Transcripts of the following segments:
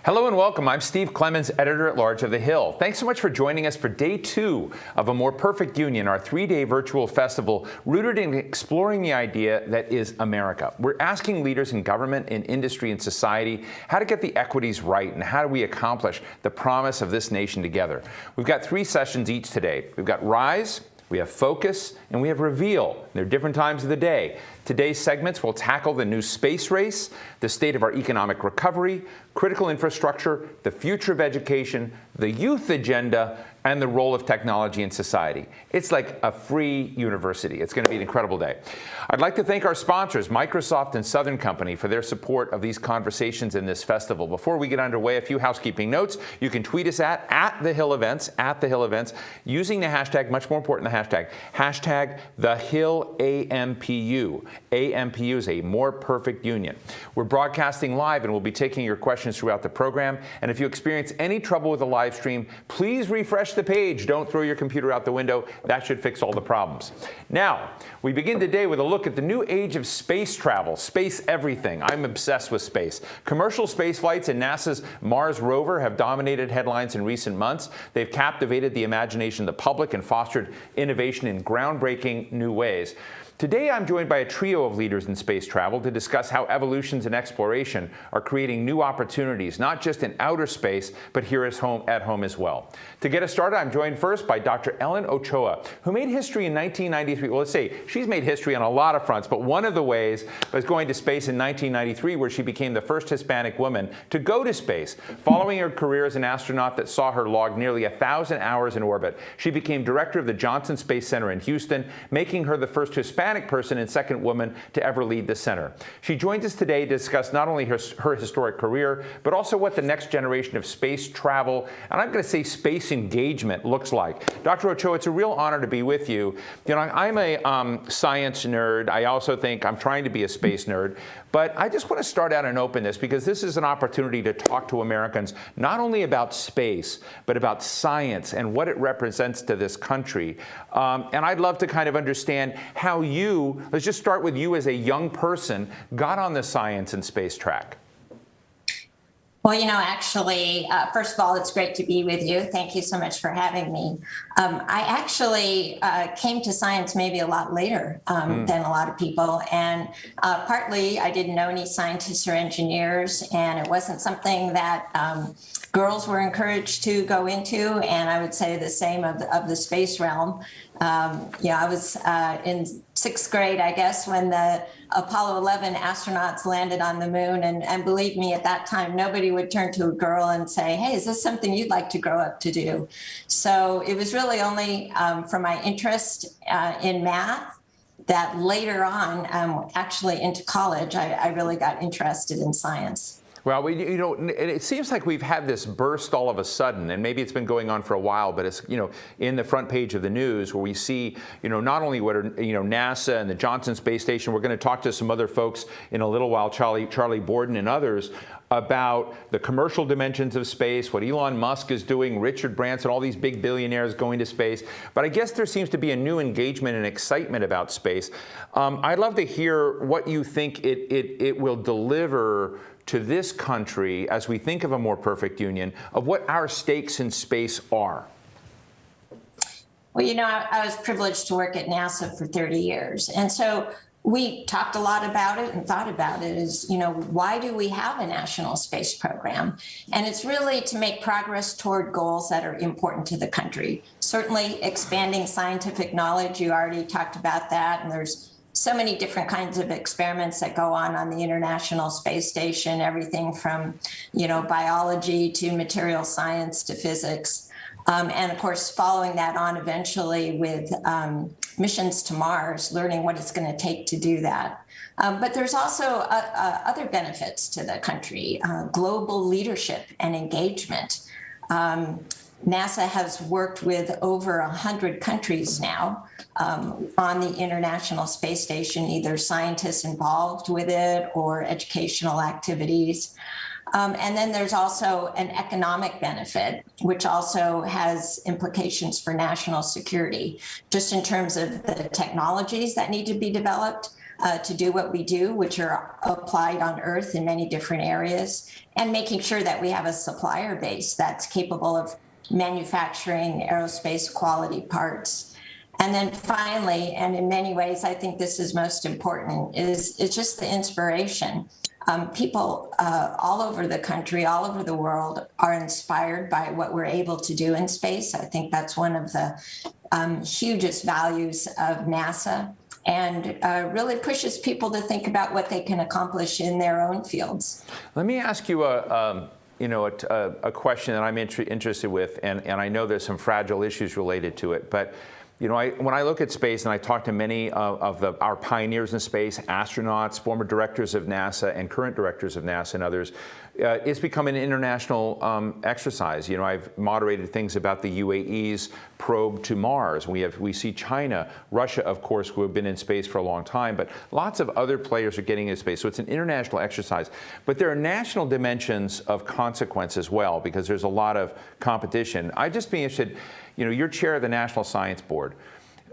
Hello and welcome. I'm Steve Clemens, editor-at-large of The Hill. Thanks so much for joining us for day 2 of A More Perfect Union, our 3-day virtual festival rooted in exploring the idea that is America. We're asking leaders in government, in industry, and society how to get the equities right and how do we accomplish the promise of this nation together. We've got 3 sessions each today. We've got Rise, we have Focus, and we have Reveal. They're different times of the day. Today's segments will tackle the new space race, the state of our economic recovery, critical infrastructure, the future of education, the youth agenda, and the role of technology in society. It's like a free university. It's going to be an incredible day. I'd like to thank our sponsors, Microsoft and Southern Company, for their support of these conversations in this festival. Before we get underway, a few housekeeping notes. You can tweet us at The Hill Events, using the hashtag, much more important, the hashtag TheHillAMPU. AMPU is a more perfect union. We're broadcasting live and we'll be taking your questions throughout the program. And if you experience any trouble with the live stream, please refresh the page. Don't throw your computer out the window. That should fix all the problems. Now, we begin today with a look at the new age of space travel, space everything. I'm obsessed with space. Commercial space flights and NASA's Mars rover have dominated headlines in recent months. They've captivated the imagination of the public and fostered innovation in groundbreaking new ways. Today, I'm joined by a trio of leaders in space travel to discuss how evolutions and exploration are creating new opportunities, not just in outer space, but here at home as well. To get us started, I'm joined first by Dr. Ellen Ochoa, who made history in 1993. Well, let's say she's made history on a lot of fronts, but one of the ways was going to space in 1993, where she became the first Hispanic woman to go to space. Following her career as an astronaut that saw her log nearly 1,000 hours in orbit, she became director of the Johnson Space Center in Houston, making her the first Hispanic person and second woman to ever lead the center. She joins us today to discuss not only her historic career, but also what the next generation of space travel, and I'm going to say space engagement, looks like. Dr. Ochoa, it's a real honor to be with you. You know, I'm a science nerd. I also think I'm trying to be a space nerd, but I just want to start out and open this because this is an opportunity to talk to Americans not only about space, but about science and what it represents to this country. And I'd love to kind of understand how let's just start with you as a young person, got on the science and space track. Well, you know, actually, first of all, it's great to be with you. Thank you so much for having me. I actually came to science maybe a lot later than a lot of people. And partly I didn't know any scientists or engineers, and it wasn't something that girls were encouraged to go into. And I would say the same of the space realm. I was in 6th grade, I guess, when the Apollo 11 astronauts landed on the moon. And believe me, at that time, nobody would turn to a girl and say, hey, is this something you'd like to grow up to do? So it was really only from my interest in math that later on, actually into college, I really got interested in science. Well, you know, it seems like we've had this burst all of a sudden, and maybe it's been going on for a while, but it's, you know, in the front page of the news where we see, you know, not only what are, you know, NASA and the Johnson Space Station. We're going to talk to some other folks in a little while, Charlie Bolden and others, about the commercial dimensions of space, what Elon Musk is doing, Richard Branson, all these big billionaires going to space. But I guess there seems to be a new engagement and excitement about space. I'd love to hear what you think it will deliver to this country as we think of a more perfect union, of what our stakes in space are. Well, you know, I was privileged to work at NASA for 30 years. And so we talked a lot about it and thought about it as, you know, why do we have a national space program? And it's really to make progress toward goals that are important to the country. Certainly expanding scientific knowledge, you already talked about that, and there's so many different kinds of experiments that go on the International Space Station, everything from, you know, biology to material science to physics. And of course, following that on eventually with missions to Mars, learning what it's going to take to do that. But there's also other benefits to the country, global leadership and engagement. NASA has worked with over 100 countries now on the International Space Station, either scientists involved with it or educational activities. And then there's also an economic benefit, which also has implications for national security, just in terms of the technologies that need to be developed, to do what we do, which are applied on Earth in many different areas, and making sure that we have a supplier base that's capable of manufacturing aerospace quality parts. And then finally, and in many ways, I think this is most important, is just the inspiration. People all over the country, all over the world are inspired by what we're able to do in space. I think that's one of the hugest values of NASA, and really pushes people to think about what they can accomplish in their own fields. Let me ask you a question that I'm interested with, and I know there's some fragile issues related to it, but when I look at space and I talk to many of our pioneers in space, astronauts, former directors of NASA and current directors of NASA and others, it's become an international exercise. I've moderated things about the UAE's probe to Mars. We see China, Russia, of course, who have been in space for a long time, but lots of other players are getting into space. So it's an international exercise. But there are national dimensions of consequence as well, because there's a lot of competition. I'd just be interested, you're chair of the National Science Board.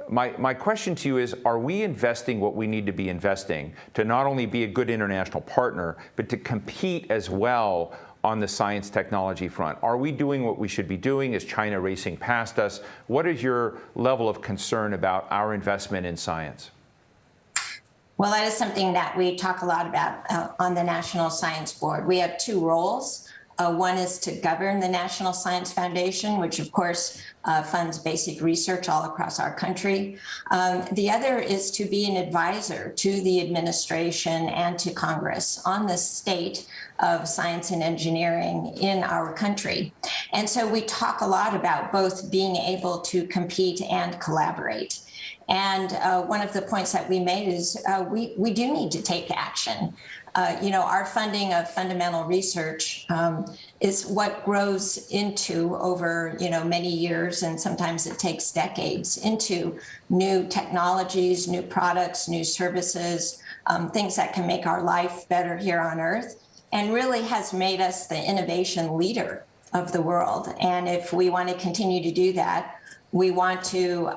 My question to you is, are we investing what we need to be investing to not only be a good international partner, but to compete as well on the science technology front? Are we doing what we should be doing? Is China racing past us? What is your level of concern about our investment in science? Well, that is something that we talk a lot about on the National Science Board. We have two roles. One is to govern the National Science Foundation, which of course funds basic research all across our country. The other is to be an advisor to the administration and to Congress on the state of science and engineering in our country. And so we talk a lot about both being able to compete and collaborate. And one of the points that we made is we do need to take action. Our funding of fundamental research is what grows into over, many years, and sometimes it takes decades, into new technologies, new products, new services, things that can make our life better here on Earth, and really has made us the innovation leader of the world. And if we want to continue to do that, we want to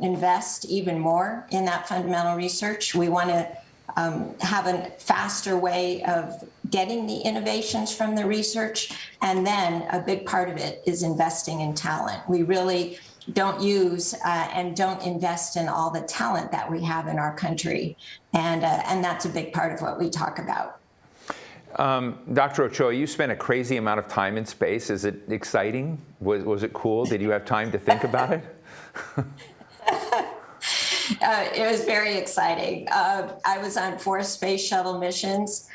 invest even more in that fundamental research. We want to have a faster way of getting the innovations from the research. And then a big part of it is investing in talent. We really don't use and don't invest in all the talent that we have in our country. And that's a big part of what we talk about. Dr. Ochoa, you spent a crazy amount of time in space. Is it exciting? Was it cool? Did you have time to think about it? It was very exciting. I was on 4 space shuttle missions,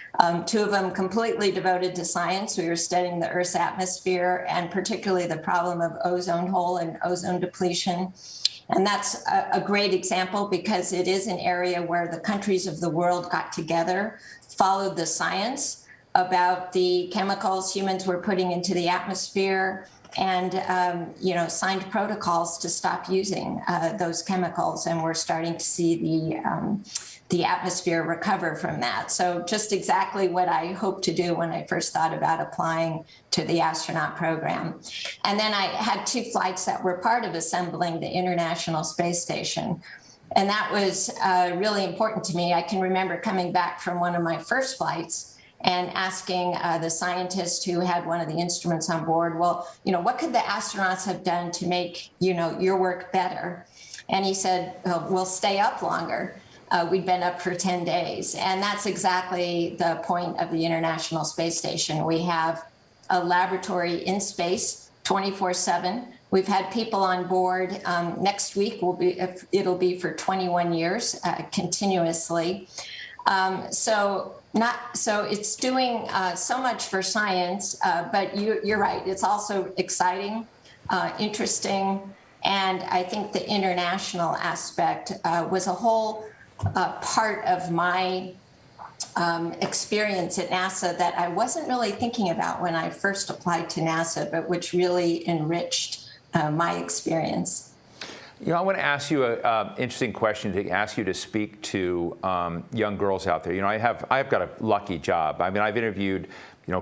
2 of them completely devoted to science. We were studying the Earth's atmosphere and particularly the problem of ozone hole and ozone depletion. And that's a great example because it is an area where the countries of the world got together, followed the science about the chemicals humans were putting into the atmosphere, and signed protocols to stop using those chemicals, and we're starting to see the atmosphere recover from that. So just exactly what I hoped to do when I first thought about applying to the astronaut program. And then I had 2 flights that were part of assembling the International Space Station. And that was really important to me. I can remember coming back from one of my first flights and asking the scientist who had one of the instruments on board, well, what could the astronauts have done to make, your work better? And he said, we'll stay up longer. We'd been up for 10 days. And that's exactly the point of the International Space Station. We have a laboratory in space 24/7. We've had people on board. Next week it'll be for 21 years continuously. So it's doing so much for science, but you're right. It's also exciting, interesting, and I think the international aspect was a whole part of my experience at NASA that I wasn't really thinking about when I first applied to NASA, but which really enriched my experience. I want to ask you an interesting question to ask you to speak to young girls out there. I've got a lucky job. I mean, I've interviewed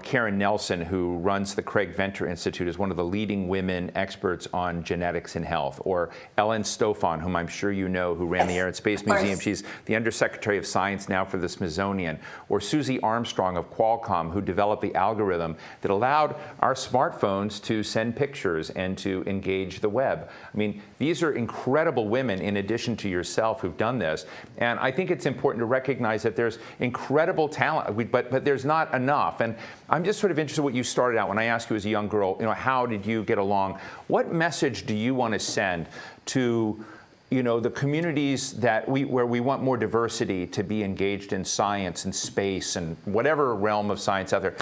Karen Nelson, who runs the Craig Venter Institute, is one of the leading women experts on genetics and health. Or Ellen Stofan, whom I'm sure you know, who ran the Air and Space Museum. She's the Undersecretary of Science now for the Smithsonian. Or Susie Armstrong of Qualcomm, who developed the algorithm that allowed our smartphones to send pictures and to engage the web. I mean, these are incredible women, in addition to yourself, who've done this. And I think it's important to recognize that there's incredible talent, but there's not enough. And I'm just sort of interested in what you started out when I asked you as a young girl, how did you get along? What message do you want to send to, the communities where we want more diversity to be engaged in science and space and whatever realm of science out there?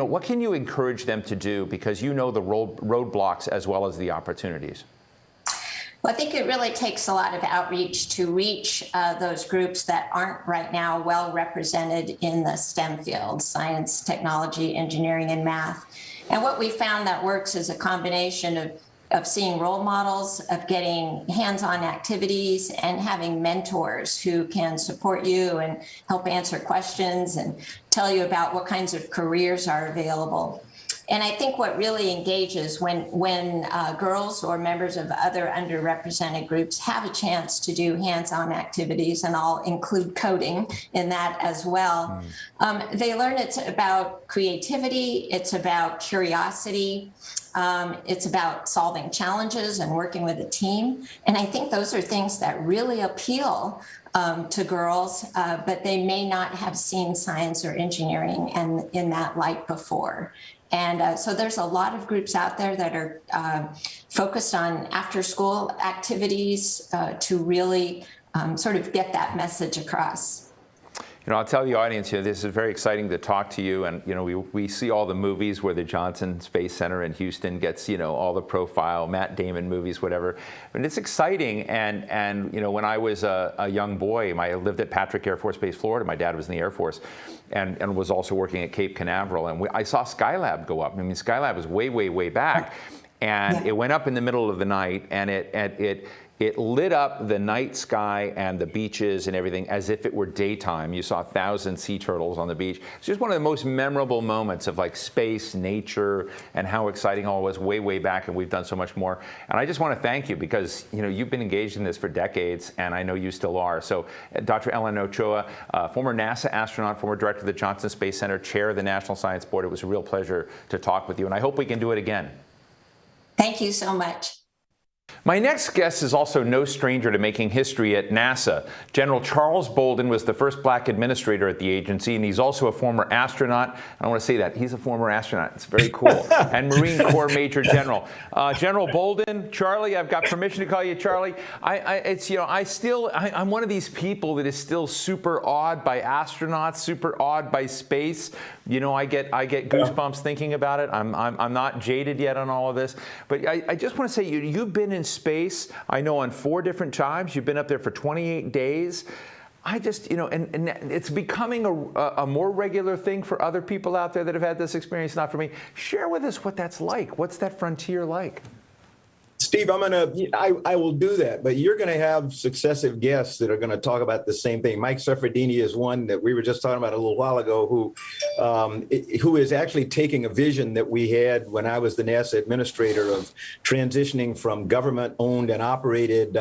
What can you encourage them to do, because you know the roadblocks as well as the opportunities? Well, I think it really takes a lot of outreach to reach those groups that aren't right now well represented in the STEM fields: science, technology, engineering, and math. And what we found that works is a combination of seeing role models, of getting hands-on activities, and having mentors who can support you and help answer questions and tell you about what kinds of careers are available. And I think what really engages when girls or members of other underrepresented groups have a chance to do hands-on activities, and I'll include coding in that as well, they learn it's about creativity, it's about curiosity, it's about solving challenges and working with a team. And I think those are things that really appeal to girls, but they may not have seen science or engineering in that light before. And so there's a lot of groups out there that are focused on after-school activities to really sort of get that message across. I'll tell the audience, this is very exciting to talk to you. And, we see all the movies where the Johnson Space Center in Houston gets, all the profile, Matt Damon movies, whatever. But it's exciting. And when I was a young boy, I lived at Patrick Air Force Base, Florida. My dad was in the Air Force and was also working at Cape Canaveral. And I saw Skylab go up. I mean, Skylab was way, way, way back. And it went up in the middle of the night, and it lit up the night sky and the beaches and everything as if it were daytime. You saw 1,000 sea turtles on the beach. It's just one of the most memorable moments of space, nature, and how exciting all was way, way back, and we've done so much more. And I just want to thank you, because you've been engaged in this for decades, and I know you still are. So Dr. Ellen Ochoa, former NASA astronaut, former director of the Johnson Space Center, chair of the National Science Board, it was a real pleasure to talk with you, and I hope we can do it again. Thank you so much. My next guest is also no stranger to making history at NASA. General Charles Bolden was the first black administrator at the agency, and he's also a former astronaut. I don't want to say that. He's a former astronaut. It's very cool. And Marine Corps Major General. General Bolden, Charlie, I've got permission to call you Charlie. I'm one of these people that is still super awed by astronauts, super awed by space. I get goosebumps thinking about it. I'm not jaded yet on all of this. But I just want to say, you've been in space, I know, on 4 different times. You've been up there for 28 days. I just, and it's becoming a more regular thing for other people out there that have had this experience, not for me. Share with us what that's like. What's that frontier like? Steve, I will do that, but you're going to have successive guests that are going to talk about the same thing. Mike Sefferdini is one that we were just talking about a little while ago, who is actually taking a vision that we had when I was the NASA administrator of transitioning from government-owned and operated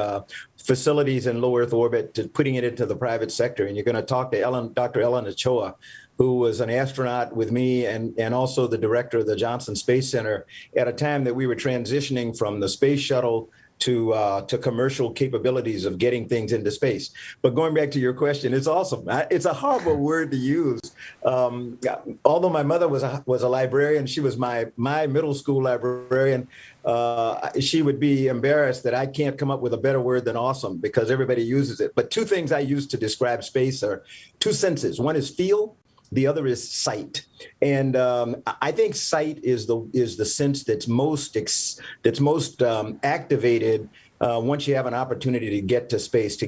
facilities in low Earth orbit to putting it into the private sector. And you're going to talk to Dr. Ellen Ochoa, who was an astronaut with me and also the director of the Johnson Space Center at a time that we were transitioning from the space shuttle to commercial capabilities of getting things into space. But going back to your question, it's awesome. It's a horrible word to use. Although my mother was a librarian, she was my middle school librarian. She would be embarrassed that I can't come up with a better word than awesome, because everybody uses it. But 2 things I use to describe space are 2 senses. One is feel. The other is sight, and I think sight is the sense that's most activated once you have an opportunity to get to space.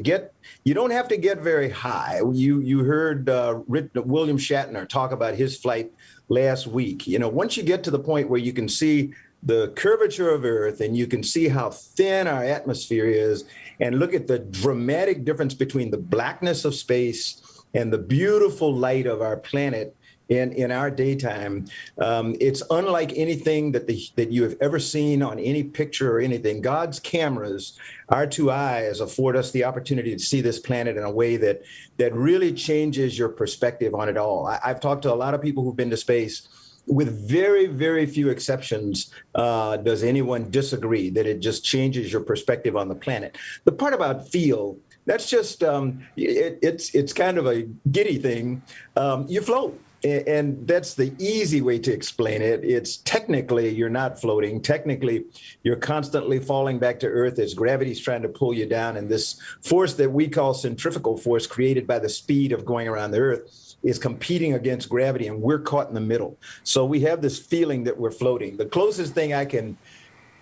You don't have to get very high. You heard William Shatner talk about his flight last week. Once you get to the point where you can see the curvature of Earth and you can see how thin our atmosphere is, and look at the dramatic difference between the blackness of space and the beautiful light of our planet, in our daytime. It's unlike anything that you have ever seen on any picture or anything. God's cameras, our two eyes, afford us the opportunity to see this planet in a way that really changes your perspective on it all. I've talked to a lot of people who've been to space. With very, very few exceptions, does anyone disagree that it just changes your perspective on the planet. The part about feel, that's just, it's kind of a giddy thing. You float. And that's the easy way to explain it. It's technically you're not floating. Technically, you're constantly falling back to Earth as gravity's trying to pull you down. And this force that we call centrifugal force, created by the speed of going around the Earth, is competing against gravity, and we're caught in the middle. So we have this feeling that we're floating. The closest thing I can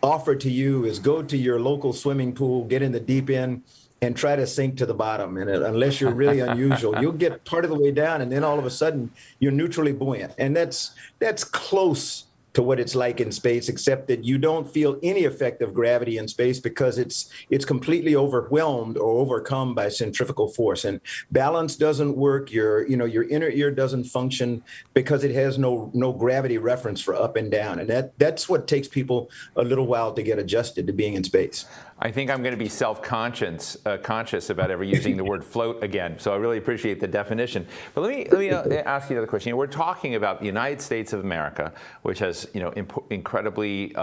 offer to you is go to your local swimming pool, get in the deep end, and try to sink to the bottom. And unless you're really unusual, you'll get part of the way down, and then all of a sudden you're neutrally buoyant. And that's close to what it's like in space, except that you don't feel any effect of gravity in space because it's completely overwhelmed or overcome by centrifugal force. And balance doesn't work. Your inner ear doesn't function because it has no gravity reference for up and down. And that's what takes people a little while to get adjusted to being in space. I think I'm going to be conscious about ever using the word float again. So I really appreciate the definition. But let me ask you another question. We're talking about the United States of America, which has incredibly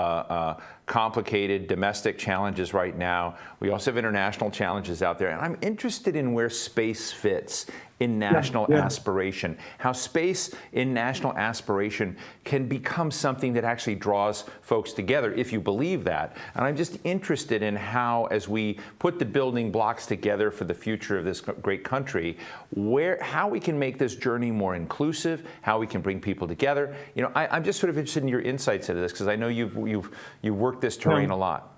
complicated domestic challenges right now. We also have international challenges out there. And I'm interested in where space fits in national aspiration, how space in national aspiration can become something that actually draws folks together, if you believe that. And I'm just interested in how, as we put the building blocks together for the future of this great country, how we can make this journey more inclusive, how we can bring people together. I'm just sort of interested in your insights into this, because I know you've worked this terrain a lot.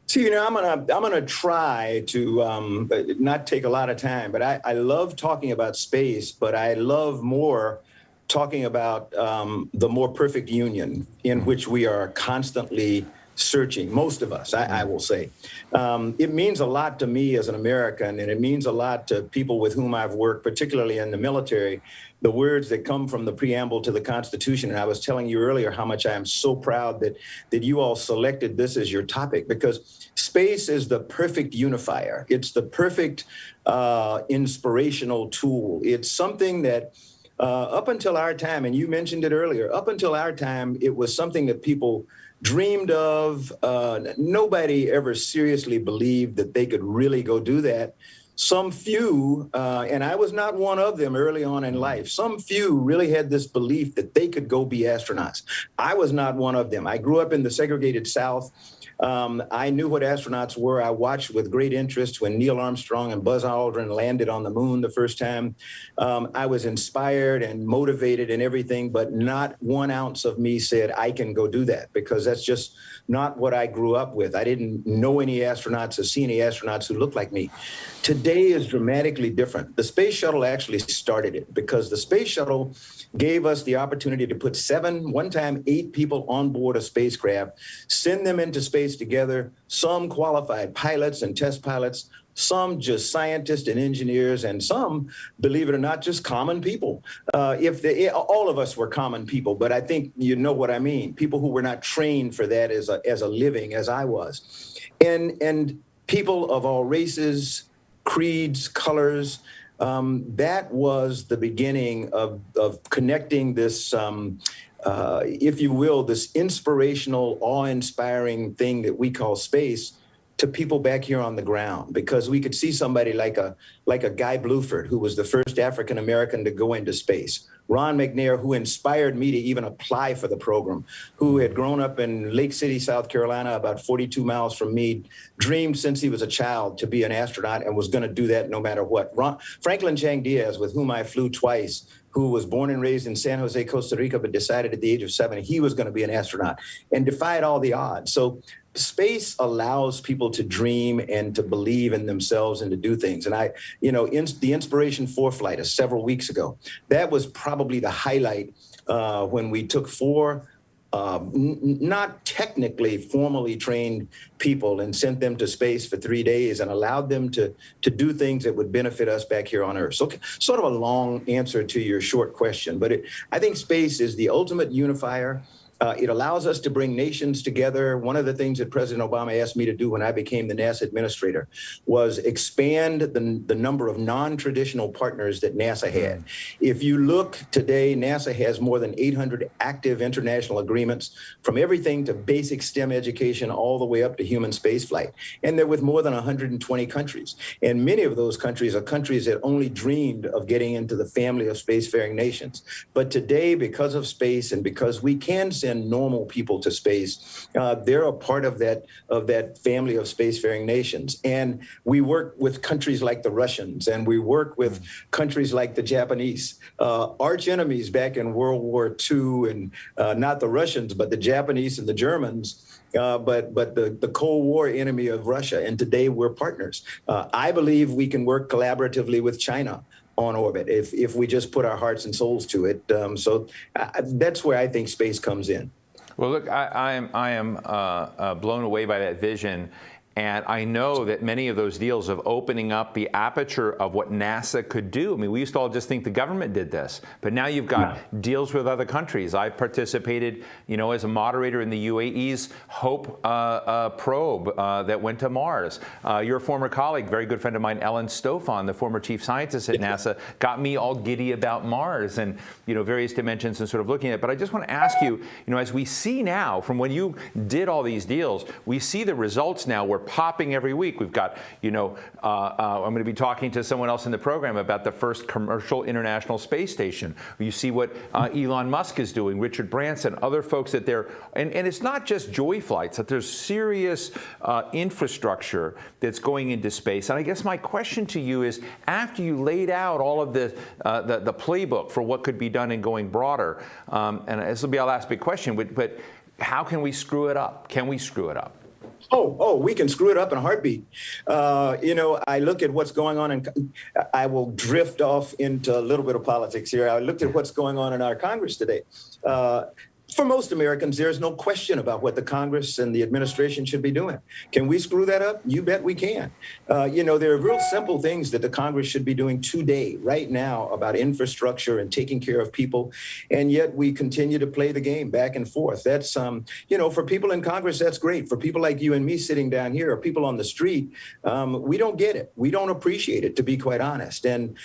So, I'm gonna try to not take a lot of time, but I love talking about space, but I love more talking about the more perfect union in which we are constantly searching, most of us, I will say. It means a lot to me as an American, and it means a lot to people with whom I've worked, particularly in the military, the words that come from the preamble to the Constitution. And I was telling you earlier how much I am so proud that you all selected this as your topic, because space is the perfect unifier. It's the perfect inspirational tool. It's something that up until our time, and you mentioned it earlier, up until our time, it was something that people dreamed of. Nobody ever seriously believed that they could really go do that. Some few, and I was not one of them early on in life, some few really had this belief that they could go be astronauts. I was not one of them. I grew up in the segregated South. I knew what astronauts were. I watched with great interest when Neil Armstrong and Buzz Aldrin landed on the moon the first time. I was inspired and motivated and everything, but not 1 ounce of me said, I can go do that, because that's just not what I grew up with. I didn't know any astronauts or see any astronauts who looked like me. Today is dramatically different. The space shuttle actually started it, because the space shuttle gave us the opportunity to put 8 people on board a spacecraft, send them into space together, some qualified pilots and test pilots, some just scientists and engineers, and some, believe it or not, just common people. All of us were common people, but I think you know what I mean. People who were not trained for that as a living, as I was. And people of all races, creeds, colors. That was the beginning of connecting this, if you will, this inspirational, awe-inspiring thing that we call space to people back here on the ground, because we could see somebody like a Guy Bluford, who was the first African-American to go into space. Ron McNair, who inspired me to even apply for the program, who had grown up in Lake City, South Carolina, about 42 miles from me, dreamed since he was a child to be an astronaut and was going to do that no matter what. Franklin Chang Diaz, with whom I flew twice, who was born and raised in San Jose, Costa Rica, but decided at the age of 7 he was going to be an astronaut and defied all the odds. So space allows people to dream and to believe in themselves and to do things. And the Inspiration 4 flight several weeks ago, that was probably the highlight when we took 4 not technically formally trained people and sent them to space for 3 days and allowed them to do things that would benefit us back here on Earth. So sort of a long answer to your short question, but I think space is the ultimate unifier. It allows us to bring nations together. One of the things that President Obama asked me to do when I became the NASA administrator was expand the number of non-traditional partners that NASA had. If you look today, NASA has more than 800 active international agreements, from everything to basic STEM education all the way up to human spaceflight. And they're with more than 120 countries. And many of those countries are countries that only dreamed of getting into the family of spacefaring nations. But today, because of space and because we can send normal people to space, they're a part of that family of spacefaring nations. And we work with countries like the Russians, and we work with countries like the Japanese, arch enemies back in World War II, and not the Russians, but the Japanese and the Germans. But the Cold War enemy of Russia, and today we're partners. I believe we can work collaboratively with China on orbit if we just put our hearts and souls to it. So that's where I think space comes in. Well, look, I am blown away by that vision. And I know that many of those deals of opening up the aperture of what NASA could do. I mean, we used to all just think the government did this, but now you've got deals with other countries. I've participated, as a moderator in the UAE's HOPE probe that went to Mars. Your former colleague, very good friend of mine, Ellen Ochoa, the former chief scientist at NASA, got me all giddy about Mars and, various dimensions and sort of looking at it. But I just want to ask you, as we see now from when you did all these deals, we see the results now where popping every week. We've got, I'm going to be talking to someone else in the program about the first commercial international space station. You see what Elon Musk is doing, Richard Branson, other folks that they're, and it's not just joy flights, that there's serious infrastructure that's going into space. And I guess my question to you is, after you laid out all of the playbook for what could be done in going broader, and this will be our last big question, but how can we screw it up? Can we screw it up? Oh, we can screw it up in a heartbeat. I look at what's going on, and I will drift off into a little bit of politics here. I looked at what's going on in our Congress today. For most Americans, there's no question about what the Congress and the administration should be doing. Can we screw that up? You bet we can. There are real simple things that the Congress should be doing today, right now, about infrastructure and taking care of people. And yet we continue to play the game back and forth. That's, for people in Congress, that's great. For people like you and me sitting down here, or people on the street, we don't get it. We don't appreciate it, to be quite honest. And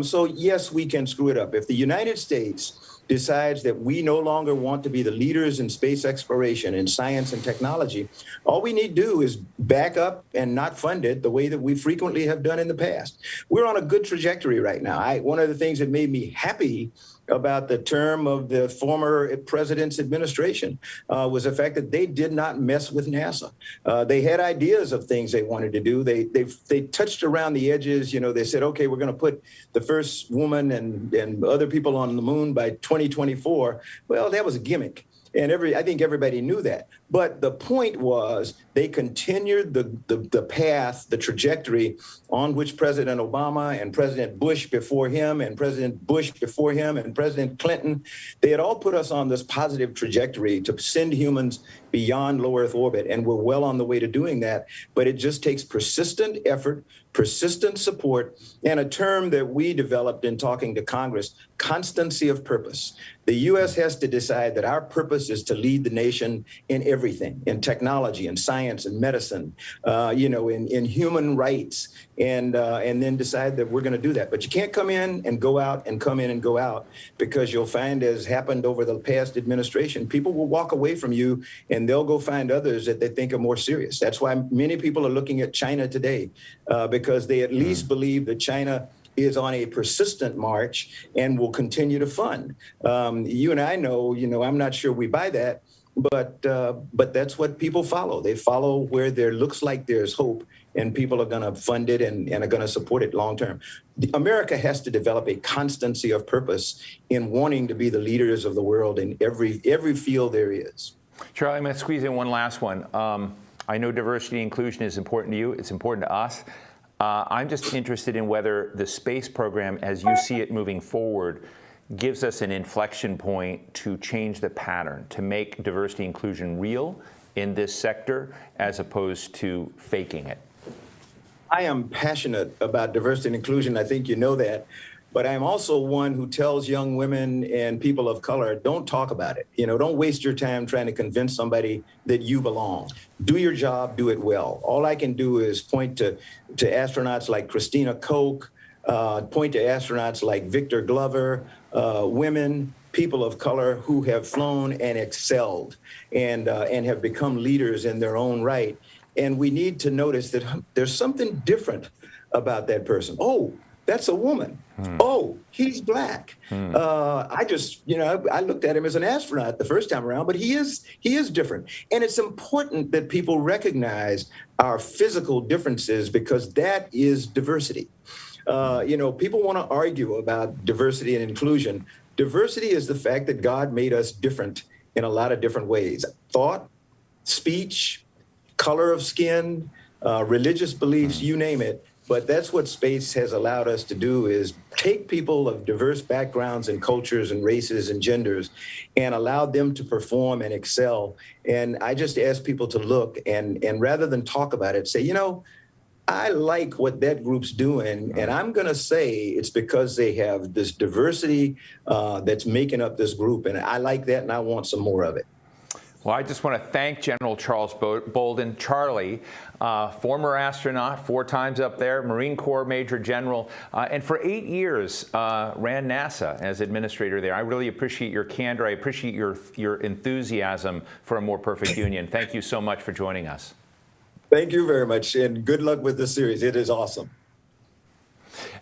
so, yes, we can screw it up. If the United States decides that we no longer want to be the leaders in space exploration and science and technology, all we need to do is back up and not fund it the way that we frequently have done in the past. We're on a good trajectory right now. One of the things that made me happy about the term of the former president's administration was the fact that they did not mess with NASA. They had ideas of things they wanted to do. They touched around the edges. They said, okay, we're going to put the first woman and other people on the moon by 2024. Well, that was a gimmick. And I think everybody knew that. But the point was they continued the path, the trajectory on which President Obama and President Bush before him and President Bush before him and President Clinton, they had all put us on this positive trajectory to send humans beyond low Earth orbit. And we're well on the way to doing that. But it just takes persistent effort, persistent support, and a term that we developed in talking to Congress, constancy of purpose. The U.S. has to decide that our purpose is to lead the nation in everything, in technology, in science, in medicine, in human rights, and then decide that we're going to do that. But you can't come in and go out and come in and go out, because you'll find, as happened over the past administration, people will walk away from you and they'll go find others that they think are more serious. That's why many people are looking at China today, because they at least believe that China is on a persistent march and will continue to fund. You and I know, I'm not sure we buy that, but that's what people follow. They follow where there looks like there's hope, and people are going to fund it and are going to support it long term. America has to develop a constancy of purpose in wanting to be the leaders of the world in every field there is. Charlie, I'm going to squeeze in one last one. I know diversity and inclusion is important to you. It's important to us. I'm just interested in whether the space program, as you see it moving forward, gives us an inflection point to change the pattern, to make diversity inclusion real in this sector as opposed to faking it? I am passionate about diversity and inclusion. I think you know that. But I'm also one who tells young women and people of color, don't talk about it. Don't waste your time trying to convince somebody that you belong. Do your job, do it well. All I can do is point to astronauts like Christina Koch, point to astronauts like Victor Glover, women, people of color who have flown and excelled and have become leaders in their own right. And we need to notice that there's something different about that person. Oh, that's a woman. Oh, he's black. I looked at him as an astronaut the first time around, but he is different. And it's important that people recognize our physical differences because that is diversity. People want to argue about diversity and inclusion. Diversity is the fact that God made us different in a lot of different ways. Thought, speech, color of skin, religious beliefs, you name it. But that's what space has allowed us to do, is take people of diverse backgrounds and cultures and races and genders and allow them to perform and excel. And I just ask people to look and rather than talk about it, say, I like what that group's doing. And I'm going to say it's because they have this diversity that's making up this group. And I like that and I want some more of it. Well, I just want to thank General Charles Bolden, Charlie, former astronaut, 4 times up there, Marine Corps Major General, and for 8 years ran NASA as administrator there. I really appreciate your candor. I appreciate your enthusiasm for a more perfect union. Thank you so much for joining us. Thank you very much, and good luck with the series. It is awesome.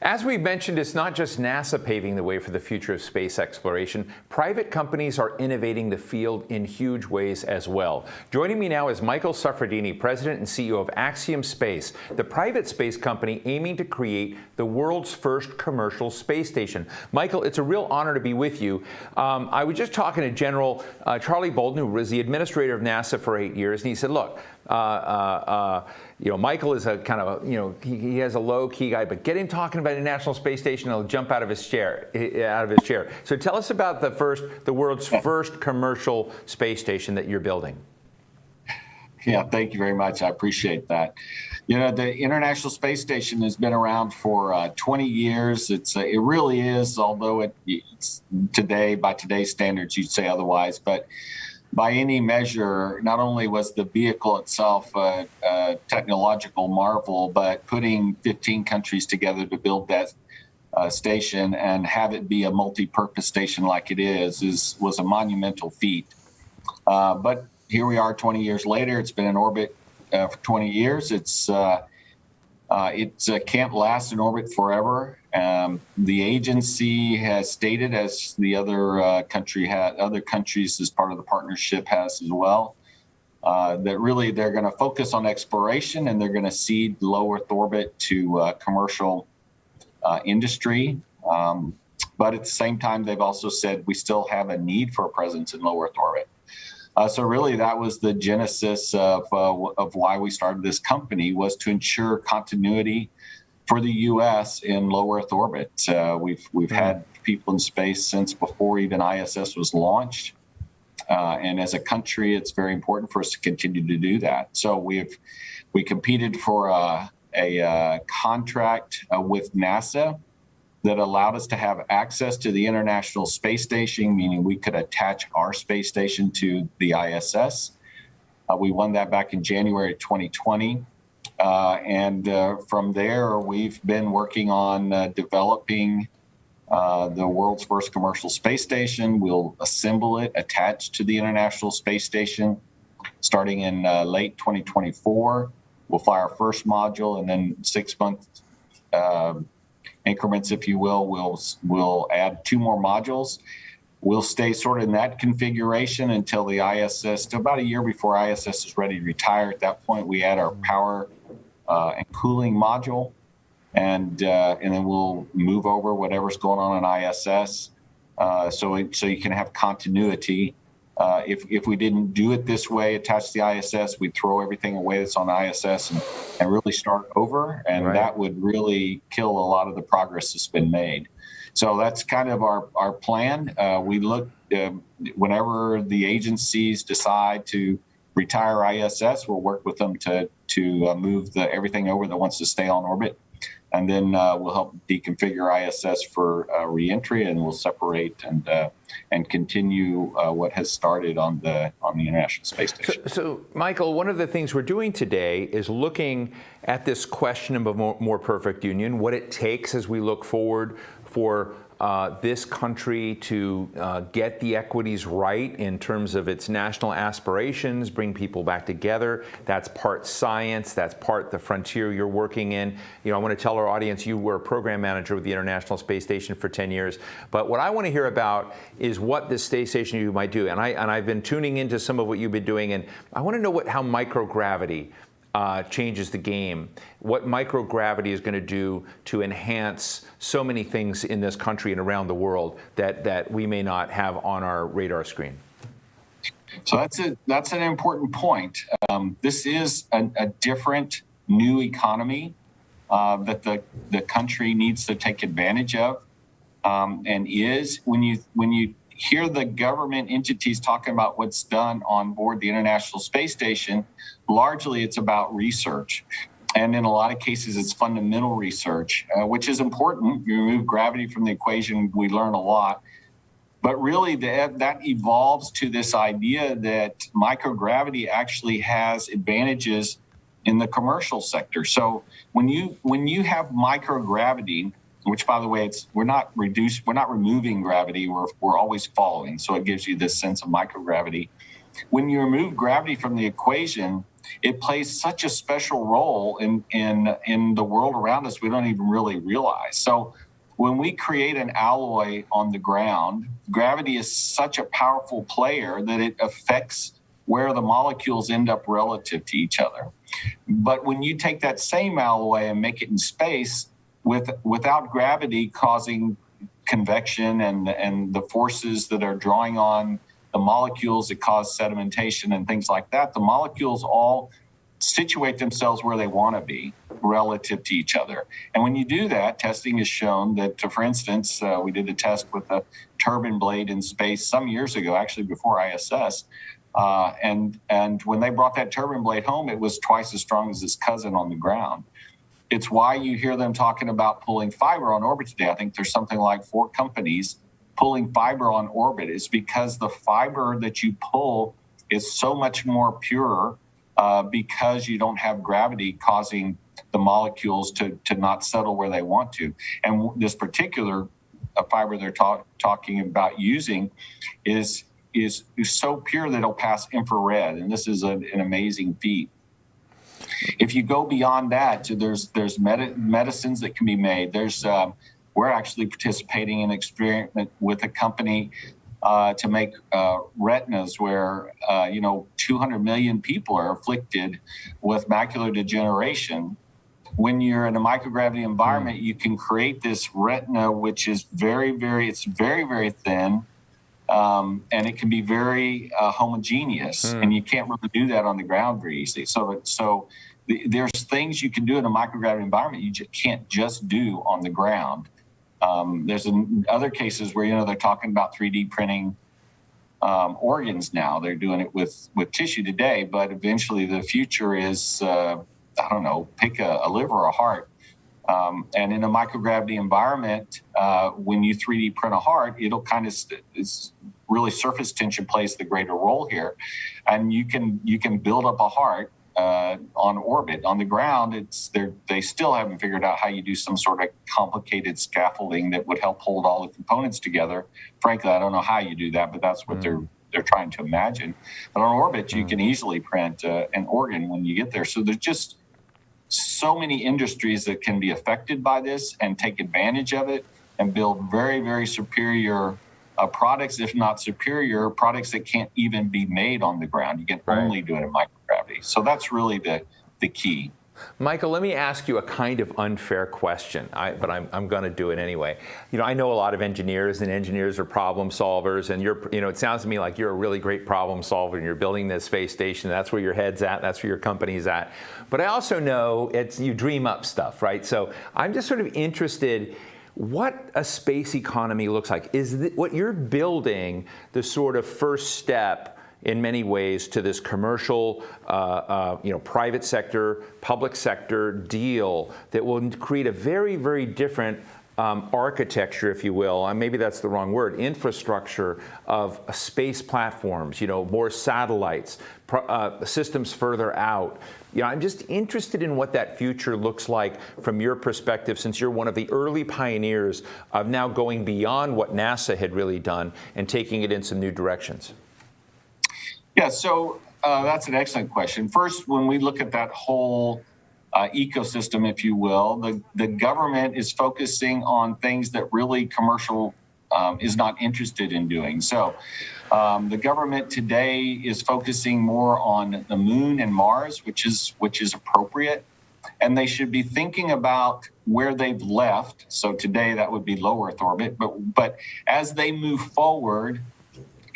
As we mentioned, it's not just NASA paving the way for the future of space exploration. Private companies are innovating the field in huge ways as well. Joining me now is Michael Suffredini, President and CEO of Axiom Space, the private space company aiming to create the world's first commercial space station. Michael, it's a real honor to be with you. I was just talking to General Charlie Bolden, who was the administrator of NASA for 8 years, and he said, look, Michael is a kind of he has a low-key guy, but get him talking about the International Space Station, he'll jump out of his chair. So tell us about the world's first commercial space station that you're building. Yeah, thank you very much. I appreciate that. The International Space Station has been around for 20 years. It really is, although it's today, by today's standards, you'd say otherwise, but by any measure, not only was the vehicle itself a technological marvel, but putting 15 countries together to build that station and have it be a multi-purpose station like it was a monumental feat. But here we are 20 years later. It's been in orbit for 20 years. It can't last in orbit forever. The agency has stated, as the other countries as part of the partnership has as well, that really they're going to focus on exploration and they're going to cede low Earth orbit to commercial industry. But at the same time, they've also said we still have a need for a presence in low Earth orbit. So really, that was the genesis of why we started this company, was to ensure continuity for the U.S. in low Earth orbit. We've had people in space since before even ISS was launched. And as a country, it's very important for us to continue to do that. So we competed for a contract with NASA that allowed us to have access to the International Space Station, meaning we could attach our space station to the ISS. We won that back in January 2020. And from there, we've been working on developing the world's first commercial space station. We'll assemble it attached to the International Space Station starting in late 2024. We'll fly our first module, and then 6-month increments, if you will, we'll add 2 more modules. We'll stay sort of in that configuration until the ISS, to about a year before ISS is ready to retire. At that point, we add our power and cooling module, and then we'll move over whatever's going on in ISS, so you can have continuity If we didn't do it this way, attach the ISS, we'd throw everything away that's on ISS and really start over. And Right. that would really kill a lot of the progress that's been made. So that's kind of our plan. We look, whenever the agencies decide to retire ISS, we'll work with them to move everything over that wants to stay on orbit. And then we'll help deconfigure ISS for reentry, and we'll separate and continue what has started on the International Space Station. So, Michael, one of the things we're doing today is looking at this question of a more perfect union, what it takes as we look forward for this country to get the equities right in terms of its national aspirations, bring people back together. That's part science. That's part the frontier you're working in. You know, I want to tell our audience you were a program manager with the International Space Station for 10 years. But what I want to hear about is what this space station you might do. And I've been tuning into some of what you've been doing, and I want to know how microgravity changes the game, what microgravity is going to do to enhance so many things in this country and around the world that we may not have on our radar screen. So that's an important point. This is a different new economy that the country needs to take advantage of, and is when you hear the government entities talking about what's done on board the International Space Station, largely it's about research. And in a lot of cases, it's fundamental research, which is important. You remove gravity from the equation, we learn a lot. But really, that evolves to this idea that microgravity actually has advantages in the commercial sector. So when you have microgravity, which, by the way, we're not removing gravity, we're always following. So it gives you this sense of microgravity. When you remove gravity from the equation, it plays such a special role in the world around us we don't even really realize. So when we create an alloy on the ground, gravity is such a powerful player that it affects where the molecules end up relative to each other. But when you take that same alloy and make it in space, without gravity causing convection and the forces that are drawing on the molecules that cause sedimentation and things like that, the molecules all situate themselves where they want to be relative to each other. And when you do that, testing has shown that, for instance, we did a test with a turbine blade in space some years ago, actually before ISS. And when they brought that turbine blade home, it was twice as strong as its cousin on the ground. It's why you hear them talking about pulling fiber on orbit today. I think there's something like 4 companies pulling fiber on orbit. It's because the fiber that you pull is so much more pure because you don't have gravity causing the molecules to not settle where they want to. And this particular fiber they're talking about using is so pure that it'll pass infrared. And this is an amazing feat. If you go beyond that, there's medicines that can be made. We're actually participating in an experiment with a company to make retinas where 200 million people are afflicted with macular degeneration. When you're in a microgravity environment, you can create this retina, which is very, very thin, and it can be very homogeneous, and you can't really do that on the ground very easily. So there's things you can do in a microgravity environment you can't just do on the ground. There's other cases where they're talking about 3D printing organs now. They're doing it with tissue today, but eventually the future is pick a liver or a heart. And in a microgravity environment, when you 3D print a heart, it'll kind of really surface tension plays the greater role here, and you can build up a heart on orbit. On the ground, they still haven't figured out how you do some sort of complicated scaffolding that would help hold all the components together. Frankly, I don't know how you do that, but that's what they're trying to imagine. But on orbit, you can easily print an organ when you get there. So there's just so many industries that can be affected by this and take advantage of it and build very, very superior products, if not superior products that can't even be made on the ground. You can only do it in microgravity. So that's really the key. Michael, let me ask you a kind of unfair question, but I'm going to do it anyway. I know a lot of engineers, and engineers are problem solvers, and it sounds to me like you're a really great problem solver, and you're building this space station. That's where your head's at. That's where your company's at. But I also know you dream up stuff, right? So I'm just sort of interested what a space economy looks like. Is what you're building the sort of first step in many ways to this commercial, private sector, public sector deal that will create a very, very different architecture, if you will, maybe that's the wrong word, infrastructure of space platforms, more satellites, systems further out. I'm just interested in what that future looks like from your perspective, since you're one of the early pioneers of now going beyond what NASA had really done and taking it in some new directions. Yeah, so that's an excellent question. First, when we look at that whole ecosystem, if you will, the government is focusing on things that really commercial is not interested in doing. So the government today is focusing more on the moon and Mars, which is appropriate. And they should be thinking about where they've left. So today that would be low Earth orbit. But as they move forward,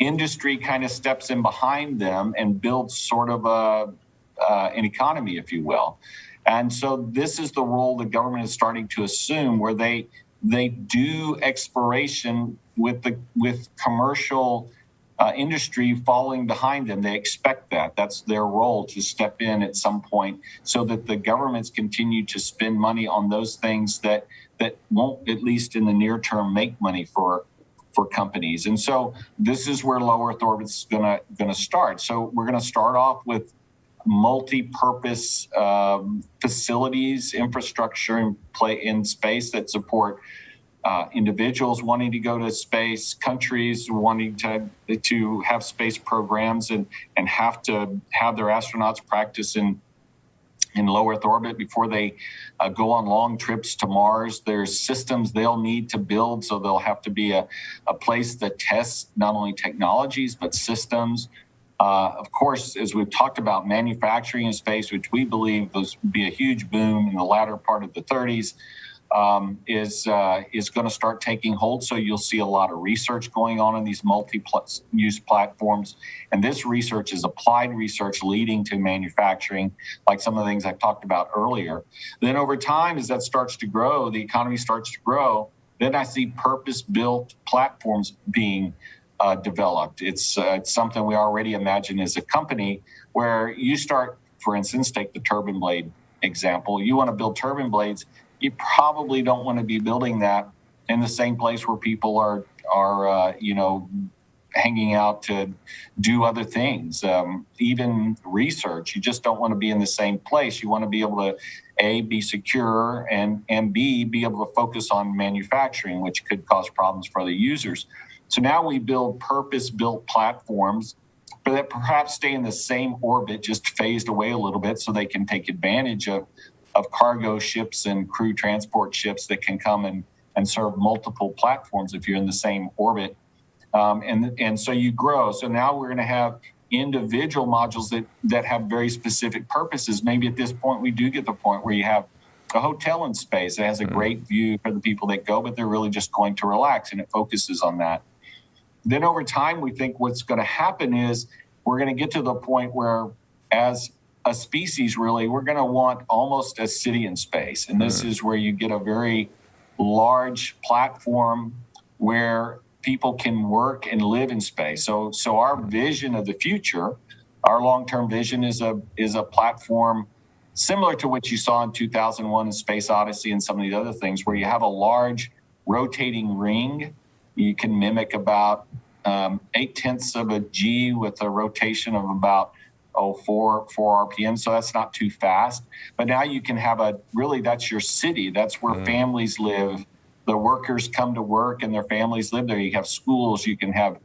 industry kind of steps in behind them and builds sort of an economy, if you will. And so this is the role the government is starting to assume, where they do exploration with commercial industry following behind them. They expect that. That's their role, to step in at some point so that the governments continue to spend money on those things that won't, at least in the near term, make money for companies. And so this is where low Earth orbit is going to start. So we're going to start off with multi-purpose facilities, infrastructure in space that support individuals wanting to go to space, countries wanting to have space programs and have to have their astronauts practice in low Earth orbit before they go on long trips to Mars. There's systems they'll need to build, so there'll have to be a place that tests not only technologies but systems. Of course, as we've talked about, manufacturing in space, which we believe will be a huge boom in the latter part of the 30s, is going to start taking hold. So you'll see a lot of research going on in these multi-use platforms. And this research is applied research leading to manufacturing, like some of the things I talked about earlier. Then over time, as that starts to grow, the economy starts to grow, then I see purpose-built platforms being developed. It's something we already imagine as a company, where you start, for instance, take the turbine blade example. You want to build turbine blades. You probably don't want to be building that in the same place where people are hanging out to do other things, even research. You just don't want to be in the same place. You want to be able to, A, be secure, and B, be able to focus on manufacturing, which could cause problems for other users. So now we build purpose-built platforms that perhaps stay in the same orbit, just phased away a little bit, so they can take advantage of cargo ships and crew transport ships that can come and serve multiple platforms if you're in the same orbit. And so you grow. So now we're going to have individual modules that have very specific purposes. Maybe at this point we do get the point where you have a hotel in space that has a great view for the people that go, but they're really just going to relax, and it focuses on that. Then over time, we think what's going to happen is we're going to get to the point where, as a species, really, we're going to want almost a city in space. And this is where you get a very large platform where people can work and live in space. So our vision of the future, our long-term vision is a platform similar to what you saw in 2001 in Space Odyssey and some of the other things, where you have a large rotating ring. You can mimic about 0.8 of a G with a rotation of about 4 RPM. So that's not too fast. But now you can have that's your city. That's where families live. The workers come to work and their families live there. You have schools, you can have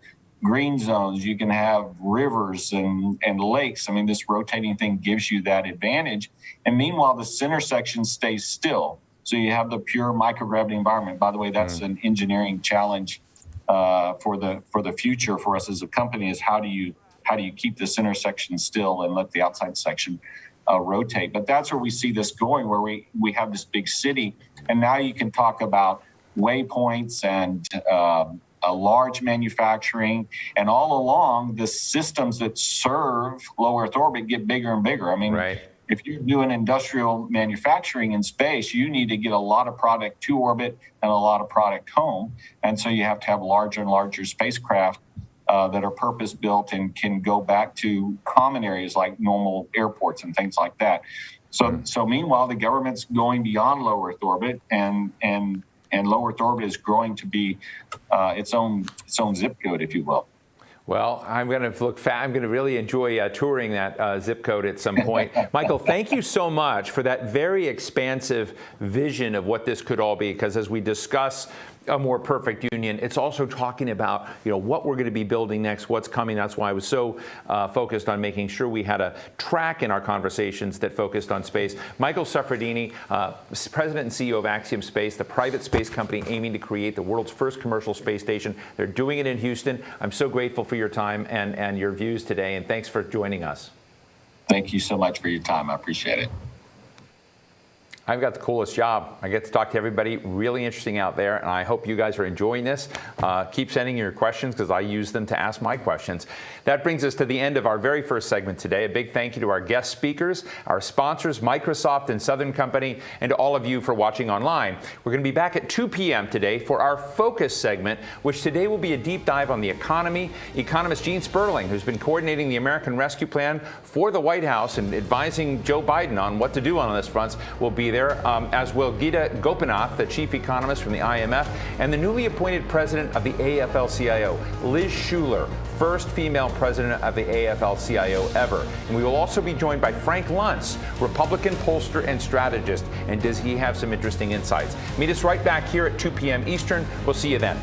green zones, you can have rivers and lakes. I mean, this rotating thing gives you that advantage. And meanwhile, the center section stays still. So you have the pure microgravity environment. By the way, that's an engineering challenge for the future for us as a company, is how do you keep this center section still and let the outside section rotate. But that's where we see this going, where we have this big city, and now you can talk about waypoints and a large manufacturing, and all along the systems that serve low Earth orbit get bigger and bigger. I mean, Right. If you're doing industrial manufacturing in space, you need to get a lot of product to orbit and a lot of product home. And so you have to have larger and larger spacecraft that are purpose built and can go back to common areas like normal airports and things like that. So meanwhile, the government's going beyond low Earth orbit, and low Earth orbit is growing to be its own zip code, if you will. Well, I'm going to really enjoy touring that zip code at some point. Michael, thank you so much for that very expansive vision of what this could all be, because as we discuss a more perfect union, it's also talking about, what we're going to be building next, what's coming. That's why I was so focused on making sure we had a track in our conversations that focused on space. Michael Suffredini, President and CEO of Axiom Space, the private space company aiming to create the world's first commercial space station. They're doing it in Houston. I'm so grateful for your time and your views today, and thanks for joining us. Thank you so much for your time. I appreciate it. I've got the coolest job. I get to talk to everybody really interesting out there, and I hope you guys are enjoying this. Keep sending your questions, because I use them to ask my questions. That brings us to the end of our very first segment today. A big thank you to our guest speakers, our sponsors, Microsoft and Southern Company, and to all of you for watching online. We're going to be back at 2 p.m. today for our Focus segment, which today will be a deep dive on the economy. Economist Gene Sperling, who's been coordinating the American Rescue Plan for the White House and advising Joe Biden on what to do on this front, will be there, as will Geeta Gopinath, the chief economist from the IMF, and the newly appointed president of the AFL-CIO, Liz Schuler, first female president of the AFL-CIO ever. And we will also be joined by Frank Luntz, Republican pollster and strategist. And does he have some interesting insights? Meet us right back here at 2 p.m. Eastern. We'll see you then.